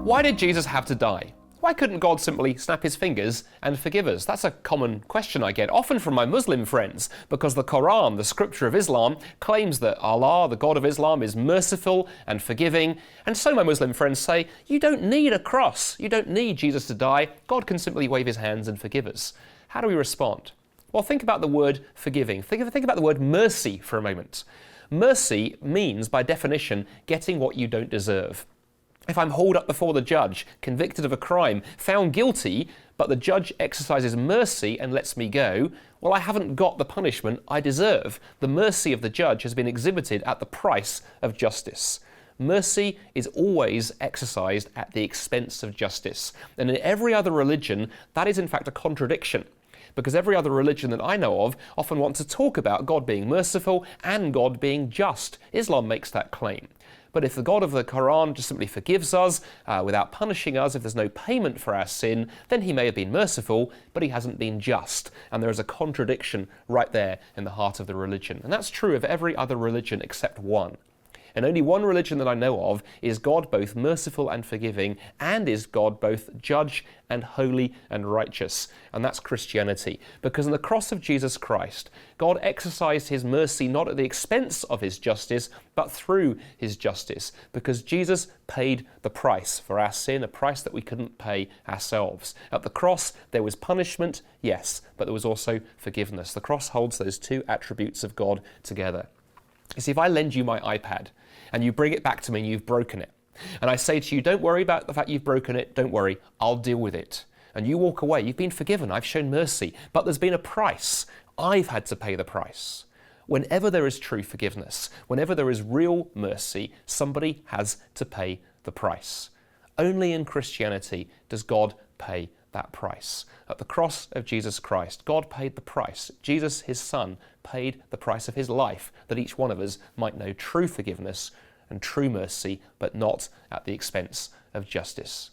Why did Jesus have to die? Why couldn't God simply snap his fingers and forgive us? That's a common question I get, often from my Muslim friends, because the Quran, the scripture of Islam, claims that Allah, the God of Islam, is merciful and forgiving. And so my Muslim friends say, you don't need a cross. You don't need Jesus to die. God can simply wave his hands and forgive us. How do we respond? Well, think about the word forgiving. Think about the word mercy for a moment. Mercy means, by definition, getting what you don't deserve. If I'm hauled up before the judge, convicted of a crime, found guilty, but the judge exercises mercy and lets me go, well, I haven't got the punishment I deserve. The mercy of the judge has been exhibited at the price of justice. Mercy is always exercised at the expense of justice. And in every other religion, that is in fact a contradiction. Because every other religion that I know of often wants to talk about God being merciful and God being just. Islam makes that claim. But if the God of the Quran just simply forgives us without punishing us, if there's no payment for our sin, then he may have been merciful, but he hasn't been just. And there is a contradiction right there in the heart of the religion. And that's true of every other religion except one. And only one religion that I know of is God both merciful and forgiving, and is God both judge and holy and righteous. And that's Christianity. Because in the cross of Jesus Christ, God exercised his mercy not at the expense of his justice, but through his justice. Because Jesus paid the price for our sin, a price that we couldn't pay ourselves. At the cross, there was punishment, yes, but there was also forgiveness. The cross holds those two attributes of God together. You see, if I lend you my iPad and you bring it back to me and you've broken it, and I say to you, don't worry about the fact you've broken it, don't worry, I'll deal with it. And you walk away, you've been forgiven, I've shown mercy, but there's been a price. I've had to pay the price. Whenever there is true forgiveness, whenever there is real mercy, somebody has to pay the price. Only in Christianity does God pay that price. At the cross of Jesus Christ, God paid the price. Jesus, his Son, paid the price of his life, that each one of us might know true forgiveness and true mercy, but not at the expense of justice.